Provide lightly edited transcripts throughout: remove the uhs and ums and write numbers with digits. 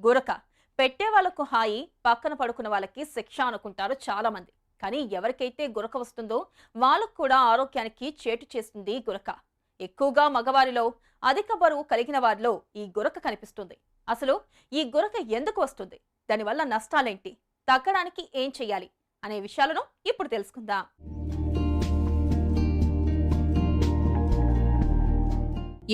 గురక పెట్టే వాళ్ళకు హాయి, పక్కన పడుకున్న వాళ్ళకి శిక్ష అనుకుంటారు చాలా మంది. కానీ ఎవరికైతే గురక వస్తుందో వాళ్ళకు కూడా ఆరోగ్యానికి చేటు చేస్తుంది గురక. ఎక్కువగా మగవారిలో, అధిక బరువు కలిగిన వారిలో ఈ గురక కనిపిస్తుంది. అసలు ఈ గురక ఎందుకు వస్తుంది, దానివల్ల నష్టాలేంటి, తగ్గడానికి ఏం చెయ్యాలి అనే విషయాలను ఇప్పుడు తెలుసుకుందాం.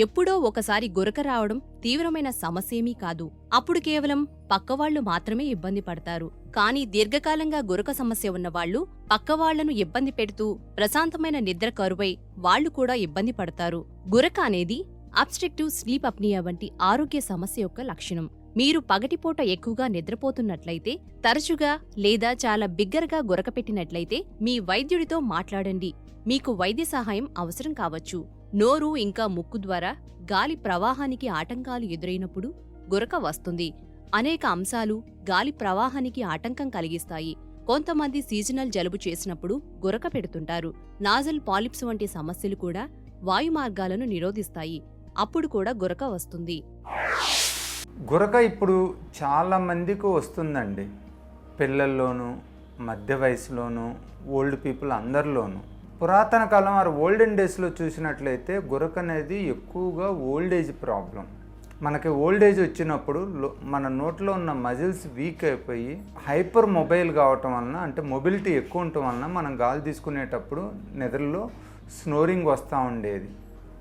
ఎప్పుడో ఒకసారి గురక రావడం తీవ్రమైన సమస్యేమీ కాదు. అప్పుడు కేవలం పక్కవాళ్లు మాత్రమే ఇబ్బంది పడతారు. కానీ దీర్ఘకాలంగా గురక సమస్య ఉన్నవాళ్లు పక్కవాళ్లను ఇబ్బంది పెడుతూ ప్రశాంతమైన నిద్ర కరువై వాళ్లు కూడా ఇబ్బంది పడతారు. గురక అనేది అబ్స్ట్రక్టివ్ స్లీప్ అప్నియా వంటి ఆరోగ్య సమస్య యొక్క లక్షణం. మీరు పగటిపూట ఎక్కువగా నిద్రపోతున్నట్లయితే, తరచుగా లేదా చాలా బిగ్గరగా గురక పెట్టినట్లయితే మీ వైద్యుడితో మాట్లాడండి. మీకు వైద్య సహాయం అవసరం కావచ్చు. నోరు ఇంకా ముక్కు ద్వారా గాలి ప్రవాహానికి ఆటంకాలు ఎదురైనప్పుడు గురక వస్తుంది. అనేక అంశాలు గాలి ప్రవాహానికి ఆటంకం కలిగిస్తాయి. కొంతమంది సీజనల్ జలుబు చేసినప్పుడు గురక పెడుతుంటారు. నాజల్ పాలిప్స్ వంటి సమస్యలు కూడా వాయు మార్గాలను నిరోధిస్తాయి. అప్పుడు కూడా గురక వస్తుంది. గురక ఇప్పుడు చాలా మందికి వస్తుందండి. పిల్లల్లోనూ, మధ్య వయసులోనూ, ఓల్డ్ పీపుల్ అందరిలోనూ. పురాతన కాలం ఓల్డెన్ డేస్లో చూసినట్లయితే గురక అనేది ఎక్కువగా ఓల్డ్ ఏజ్ ప్రాబ్లం. మనకి ఓల్డ్ ఏజ్ వచ్చినప్పుడు మన నోట్లో ఉన్న మజిల్స్ వీక్ అయిపోయి హైపర్ మొబైల్ కావటం వలన, అంటే మొబిలిటీ ఎక్కువ ఉండటం వలన మనం గాలి తీసుకునేటప్పుడు నిద్రలో స్నోరింగ్ వస్తూ ఉండేది.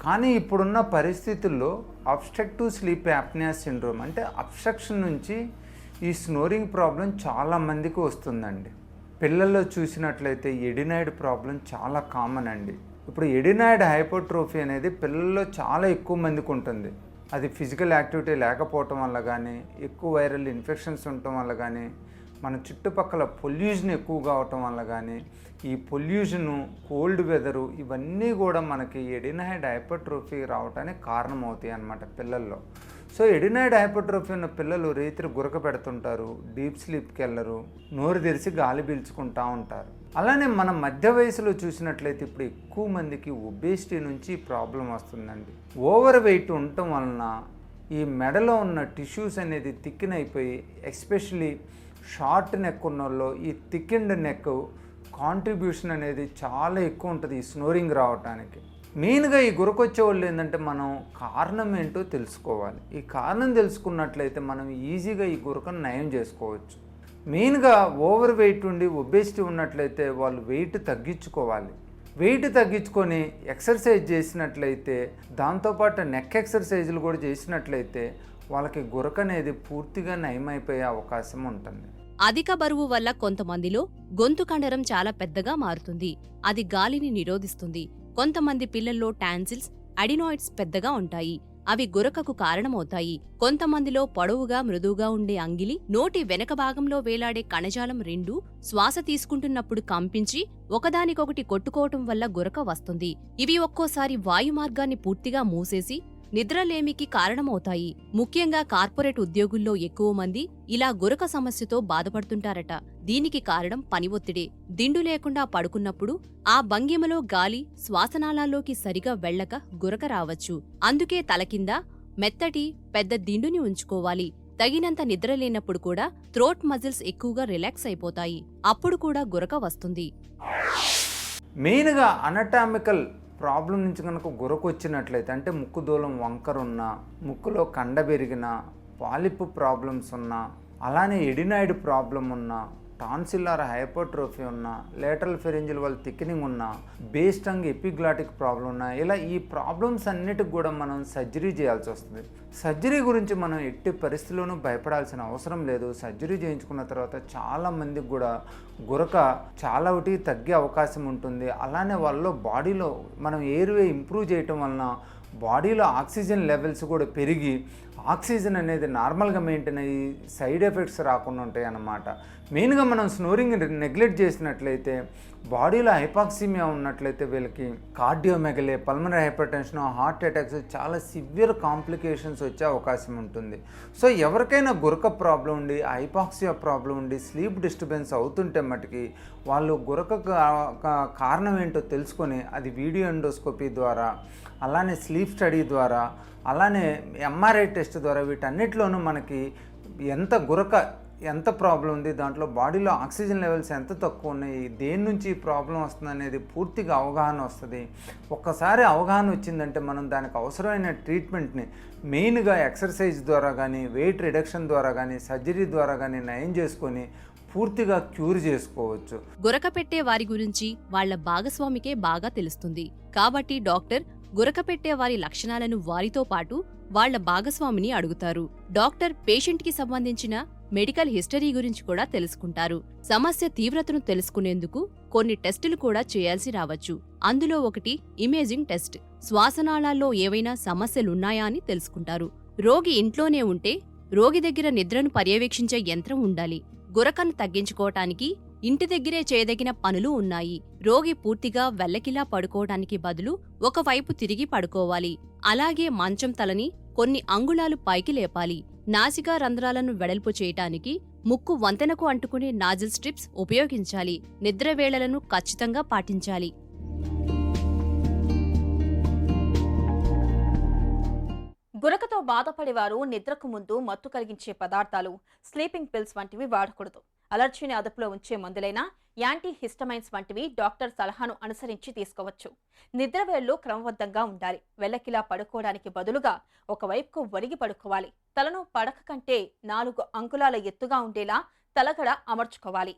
కానీ ఇప్పుడున్న పరిస్థితుల్లో అబ్స్ట్రక్టివ్ స్లీప్ యాప్నియా సిండ్రోమ్, అంటే అబ్స్ట్రక్షన్ నుంచి ఈ స్నోరింగ్ ప్రాబ్లం చాలామందికి వస్తుందండి. పిల్లల్లో చూసినట్లయితే ఎడినాయిడ్ ప్రాబ్లం చాలా కామన్ అండి. ఇప్పుడు ఎడినాయిడ్ హైపోట్రోఫీ అనేది పిల్లల్లో చాలా ఎక్కువ మందికి ఉంటుంది. అది ఫిజికల్ యాక్టివిటీ లేకపోవటం వల్ల కానీ, ఎక్కువ వైరల్ ఇన్ఫెక్షన్స్ ఉండటం వల్ల కానీ, మన చుట్టుపక్కల పొల్యూషన్ ఎక్కువగా అవటం వల్ల కానీ, ఈ పొల్యూషను, కోల్డ్ వెదరు, ఇవన్నీ కూడా మనకి ఎడినాయిడ్ హైపోట్రోఫీ రావడానికి కారణమవుతాయి అన్నమాట పిల్లల్లో. సో ఎడినాయిడ్ హైపోట్రోఫీ ఉన్న పిల్లలు రైతులు గురక పెడుతుంటారు, డీప్ స్లీప్కి వెళ్ళరు, నోరు తెరిచి గాలి పీల్చుకుంటూ ఉంటారు. అలానే మన మధ్య వయసులో చూసినట్లయితే ఇప్పుడు ఎక్కువ మందికి ఒబేసిటీ నుంచి ప్రాబ్లం వస్తుందండి. ఓవర్ వెయిట్ ఉండటం వలన ఈ మెడలో ఉన్న టిష్యూస్ అనేది థిక్కిన్ అయిపోయి, ఎస్పెషలీ షార్ట్ నెక్ ఉన్న వాళ్ళు ఈ థిక్కిండ్ నెక్ కాంట్రిబ్యూషన్ అనేది చాలా ఎక్కువ ఉంటుంది ఈ స్నోరింగ్ రావటానికి. మెయిన్గా ఈ గురక వచ్చే వాళ్ళు ఏంటంటే మనం కారణం ఏంటో తెలుసుకోవాలి. ఈ కారణం తెలుసుకున్నట్లయితే మనం ఈజీగా ఈ గురకను నయం చేసుకోవచ్చు. మెయిన్గా ఓవర్ వెయిట్ ఉండి ఒబేసిటీ ఉన్నట్లయితే వాళ్ళు వెయిట్ తగ్గించుకోవాలి. వెయిట్ తగ్గించుకొని ఎక్సర్సైజ్ చేసినట్లయితే, దాంతోపాటు నెక్ ఎక్సర్సైజులు కూడా చేసినట్లయితే వాళ్ళకి గురక అనేది పూర్తిగా నయమైపోయే అవకాశం ఉంటుంది. అధిక బరువు వల్ల కొంతమందిలో గొంతు కండరం చాలా పెద్దగా మారుతుంది. అది గాలిని నిరోధిస్తుంది. కొంతమంది పిల్లల్లో టాన్సిల్స్, అడినాయిడ్స్ పెద్దగా ఉంటాయి. అవి గురకకు కారణమవుతాయి. కొంతమందిలో పొడవుగా, మృదువుగా ఉండే అంగిలి, నోటి వెనక భాగంలో వేలాడే కణజాలం రెండూ శ్వాస తీసుకుంటున్నప్పుడు కంపించి ఒకదానికొకటి కొట్టుకోవటం వల్ల గురక వస్తుంది. ఇవి ఒక్కోసారి వాయు మార్గాన్ని పూర్తిగా మూసేసి నిద్రలేమికి కారణమవుతాయి. ముఖ్యంగా కార్పొరేట్ ఉద్యోగుల్లో ఎక్కువ మంది ఇలా గురక సమస్యతో బాధపడుతుంటారట. దీనికి కారణం పని ఒత్తిడే. దిండు లేకుండా పడుకున్నప్పుడు ఆ భంగిమలో గాలి శ్వాసనాళాల్లోకి సరిగా వెళ్లక గురక రావచ్చు. అందుకే తల కింద మెత్తటి పెద్ద దిండుని ఉంచుకోవాలి. తగినంత నిద్ర లేనప్పుడు కూడా థ్రోట్ మజిల్స్ ఎక్కువగా రిలాక్స్ అయిపోతాయి. అప్పుడు కూడా గురక వస్తుంది. మెయిన్గా అనటామికల్ ప్రాబ్లం నుంచి కనుక గురక వచ్చినట్లయితే, అంటే ముక్కు దూలం వంకరున్నా, ముక్కులో కండ పెరిగిన, పాలిప్ ప్రాబ్లమ్స్ ఉన్నా, అలానే ఎడినాయిడ్ ప్రాబ్లం ఉన్నా, టాన్సిల్లార్ హైపోట్రోఫీ ఉన్నా, లేటరల్ ఫెరింజియల్ వాల్ థిక్నింగ్ ఉన్నా, బేస్ టంగ్ ఎపిగ్లాటిక్ ప్రాబ్లం ఉన్నా, ఇలా ఈ ప్రాబ్లమ్స్ అన్నిటికి కూడా మనం సర్జరీ చేయాల్సి వస్తుంది. సర్జరీ గురించి మనం ఎట్టి పరిస్థితుల్లోనూ భయపడాల్సిన అవసరం లేదు. సర్జరీ చేయించుకున్న తర్వాత చాలామందికి కూడా గురక చాలా ఒకటి తగ్గే అవకాశం ఉంటుంది. అలానే వాళ్ళలో బాడీలో మనం ఎయిర్వే ఇంప్రూవ్ చేయటం వలన బాడీలో ఆక్సిజన్ లెవెల్స్ కూడా పెరిగి ఆక్సిజన్ అనేది నార్మల్గా మెయింటైన్ అయ్యి సైడ్ ఎఫెక్ట్స్ రాకుండా ఉంటాయి అన్నమాట. మెయిన్గా మనం స్నోరింగ్ నెగ్లెక్ట్ చేసినట్లయితే, బాడీలో హైపాక్సిమియా ఉన్నట్లయితే వీళ్ళకి కార్డియోమెగలీ, పల్మనరీ హైపర్టెన్షన్, హార్ట్ అటాక్స్, చాలా సివియర్ కాంప్లికేషన్స్ వచ్చే అవకాశం ఉంటుంది. సో ఎవరికైనా గురక ప్రాబ్లం ఉండి, హైపాక్సియా ప్రాబ్లం ఉండి, స్లీప్ డిస్టర్బెన్స్ అవుతుంటే మటుకి వాళ్ళు గురక కారణం ఏంటో తెలుసుకొని అది వీడియో ఎండోస్కోపీ ద్వారా, అలానే స్లీప్ స్టడీ ద్వారా, అలానే ఎంఆర్ఐ టెస్ట్ ద్వారా వీటన్నిటిలోనూ మనకి ఎంత గురక ఎంత ప్రాబ్లం ఉంది, దాంట్లో బాడీలో ఆక్సిజన్ లెవెల్స్ ఎంత తక్కువ ఉన్నాయి, దేని నుంచి ఈ ప్రాబ్లం వస్తుంది అనేది పూర్తిగా అవగాహన వస్తుంది. ఒక్కసారి అవగాహన వచ్చిందంటే మనం దానికి అవసరమైన ట్రీట్మెంట్ని మెయిన్గా ఎక్సర్సైజ్ ద్వారా కానీ, వెయిట్ రిడక్షన్ ద్వారా కానీ, సర్జరీ ద్వారా కానీ నయం చేసుకొని పూర్తిగా క్యూర్ చేసుకోవచ్చు. గురక పెట్టే వారి గురించి వాళ్ళ భాగస్వామికే బాగా తెలుస్తుంది. కాబట్టి డాక్టర్ గురక పెట్టే వారి లక్షణాలను వారితో పాటు వాళ్ళ భాగస్వామిని అడుగుతారు. డాక్టర్ పేషెంట్కి సంబంధించిన మెడికల్ హిస్టరీ గురించి కూడా తెలుసుకుంటారు. సమస్య తీవ్రతను తెలుసుకునేందుకు కొన్ని టెస్టులు కూడా చేయాల్సి రావచ్చు. అందులో ఒకటి ఇమేజింగ్ టెస్ట్. శ్వాసనాళాల్లో ఏవైనా సమస్యలున్నాయా అని తెలుసుకుంటారు. రోగి ఇంట్లోనే ఉంటే రోగి దగ్గర నిద్రను పర్యవేక్షించే యంత్రం ఉండాలి. గురకను తగ్గించుకోవటానికి ఇంటి దగ్గరే చేయదగిన పనులు ఉన్నాయి. రోగి పూర్తిగా వెల్లకిలా పడుకోవడానికి బదులు ఒకవైపు తిరిగి పడుకోవాలి. అలాగే మంచం తలని కొన్ని అంగుళాలు పైకి లేపాలి. నాసికా రంధ్రాలను వెడల్పు చేయటానికి ముక్కు వంతెనకు అంటుకునే నాజిల్ స్ట్రిప్స్ ఉపయోగించాలి. నిద్ర వేళలను ఖచ్చితంగా పాటించాలి. గురకతో బాధపడేవారు నిద్రకు ముందు మత్తు కలిగించే పదార్థాలు, స్లీపింగ్ పిల్స్ వంటివి వాడకూడదు. అలర్జీని అదుపులో ఉంచే మందులైన యాంటీ హిస్టమైన్స్ వంటివి డాక్టర్ సలహాను అనుసరించి తీసుకోవచ్చు. నిద్రవేళ్లు క్రమబద్ధంగా ఉండాలి. వెల్లకిలా పడుకోవడానికి బదులుగా ఒకవైపుకు ఒరిగి పడుకోవాలి. తలను పడక కంటే 4 అంగుళాల ఎత్తుగా ఉండేలా తలగడ అమర్చుకోవాలి.